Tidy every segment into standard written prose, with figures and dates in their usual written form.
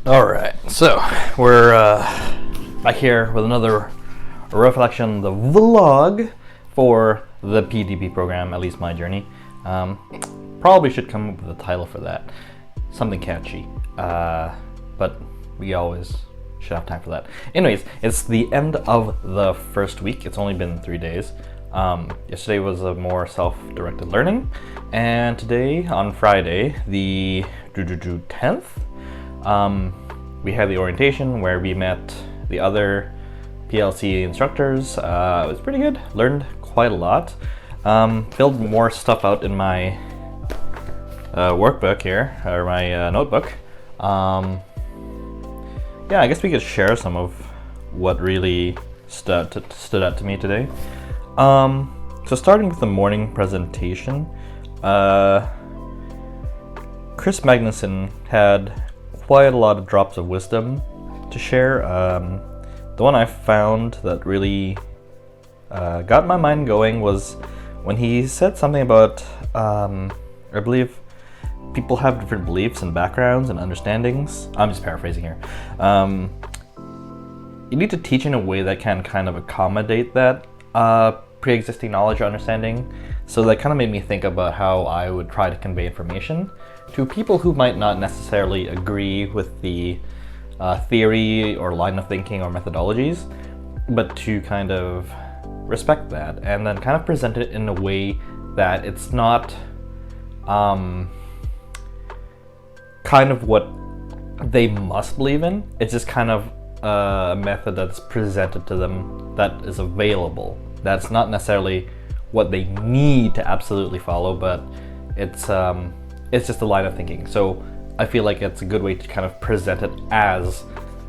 All right, so we're back here with another reflection, the vlog for the PDP program, at least my journey. Probably should come up with a title for that, something catchy, but we always should have time for that. Anyways, it's the end of the first week. It's only been 3 days. Yesterday was a more self-directed learning, and today, on Friday, the 10th, we had the orientation where we met the other PLC instructors. It was pretty good, learned quite a lot, filled more stuff out in my workbook here, or my notebook. Yeah, I guess we could share some of what really stood out to me today. So starting with the morning presentation, Chris Magnuson had quite a lot of drops of wisdom to share. The one I found that really got my mind going was when he said something about, I believe, people have different beliefs and backgrounds and understandings. I'm just paraphrasing here. You need to teach in a way that can kind of accommodate that pre-existing knowledge or understanding. So that kind of made me think about how I would try to convey information to people who might not necessarily agree with the theory or line of thinking or methodologies, but to kind of respect that and then kind of present it in a way that it's not kind of what they must believe in. It's just kind of a method that's presented to them that is available. That's not necessarily what they need to absolutely follow, but it's just a line of thinking. So I feel like it's a good way to kind of present it as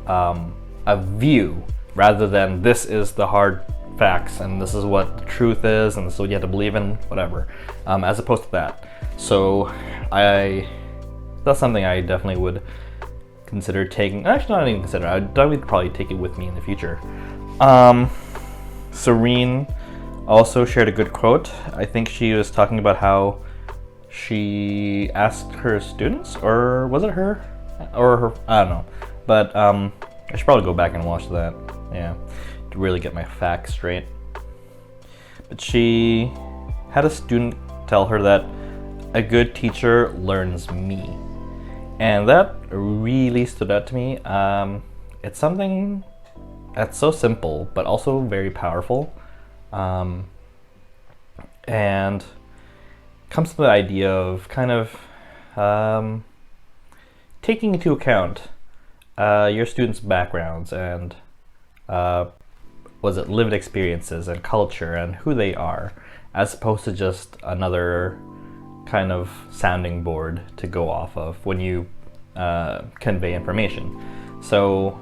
a view rather than this is the hard facts and this is what the truth is and this is what you have to believe in, whatever, as opposed to that. So that's something I definitely would consider taking. Actually, not even consider. I'd definitely probably take it with me in the future. Serene also shared a good quote. I think she was talking about how she asked her students, or was it her? Or her, I don't know. But I should probably go back and watch that, yeah, to really get my facts straight. But she had a student tell her that a good teacher learns me. And that really stood out to me. It's something that's so simple, but also very powerful. And comes to the idea of kind of taking into account your students' backgrounds and lived experiences and culture and who they are, as opposed to just another kind of sounding board to go off of when you convey information. So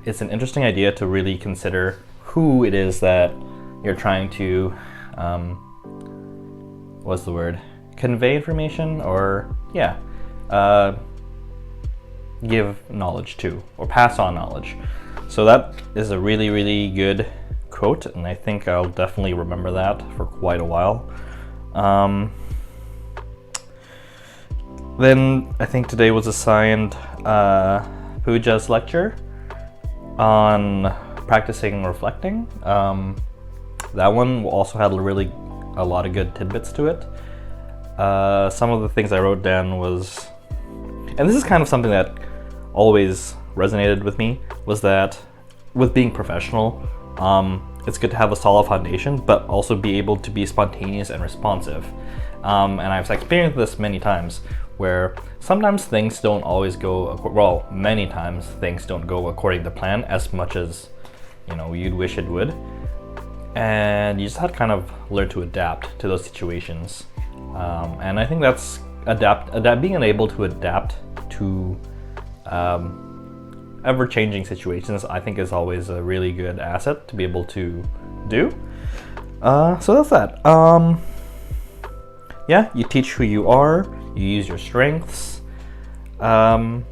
it's an interesting idea to really consider who it is that you're trying to convey information, or give knowledge to, or pass on knowledge. So that is a really, really good quote, and I think I'll definitely remember that for quite a while. Then I think today was assigned Pooja's lecture on practicing reflecting. That one also had a lot of good tidbits to it. Some of the things I wrote down was, and this is kind of something that always resonated with me, was that with being professional, it's good to have a solid foundation, but also be able to be spontaneous and responsive. And I've experienced this many times, where sometimes things don't always go, many times things don't go according to plan as much as, you'd wish it would. And you just have to kind of learn to adapt to those situations. And I think that's being able to adapt to ever-changing situations, I think is always a really good asset to be able to do. So that's that. Yeah, you teach who you are, you use your strengths, and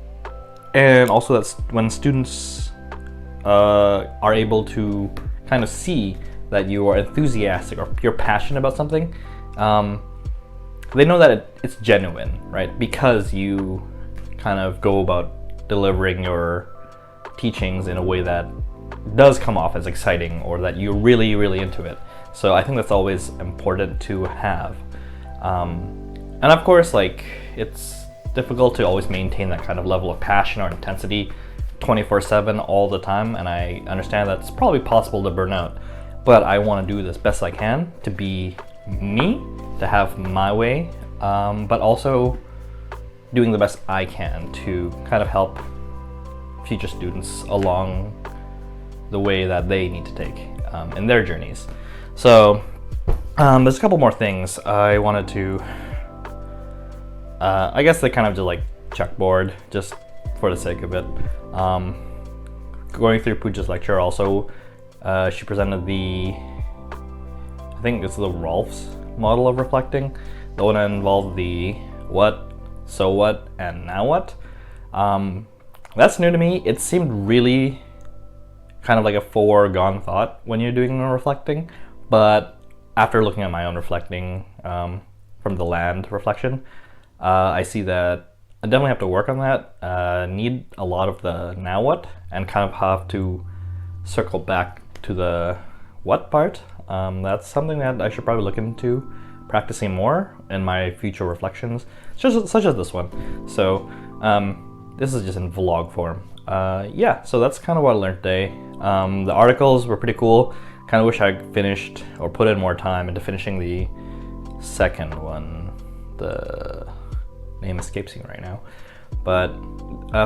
also that's when students are able to kind of see that you are enthusiastic or you're passionate about something, they know that it's genuine, right? Because you kind of go about delivering your teachings in a way that does come off as exciting, or that you're really, really into it. So I think that's always important to have. And of course, like, it's difficult to always maintain that kind of level of passion or intensity 24/7 all the time, and I understand that it's probably possible to burn out, but I want to do this best I can to be me, to have my way, but also doing the best I can to kind of help future students along the way that they need to take in their journeys. So there's a couple more things I wanted to, I guess they kind of just like checkboard just for the sake of it. Going through Pooja's lecture also, she presented I think it's the Rolf's model of reflecting, the one that involved the what, so what, and now what. That's new to me. It seemed really kind of like a foregone thought when you're doing reflecting, but after looking at my own reflecting from the land reflection, I see that I definitely have to work on that, need a lot of the now what, and kind of have to circle back to the what part. That's something that I should probably look into practicing more in my future reflections, such as this one. So this is just in vlog form. Yeah, so that's kind of what I learned today. The articles were pretty cool. Kind of wish I finished or put in more time into finishing the second one. The name escapes me right now, but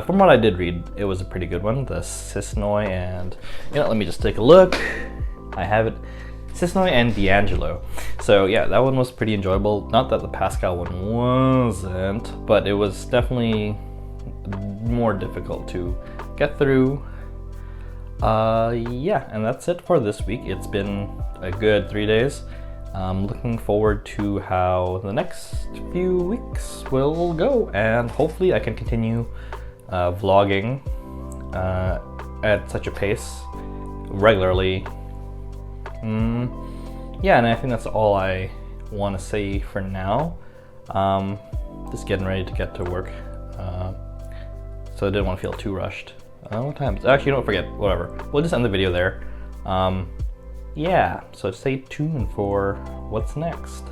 from what I did read, it was a pretty good one. The Sisnoy and, let me just take a look. I have it. Sisnoy and D'Angelo. So yeah, that one was pretty enjoyable. Not that the Pascal one wasn't, but it was definitely more difficult to get through. Yeah, and that's it for this week. It's been a good 3 days. Looking forward to how the next few weeks will go, and hopefully I can continue vlogging at such a pace regularly. Yeah, and I think that's all I want to say for now. Just getting ready to get to work, so I didn't want to feel too rushed. What time? Actually, don't forget. Whatever. We'll just end the video there. Yeah, so stay tuned for what's next.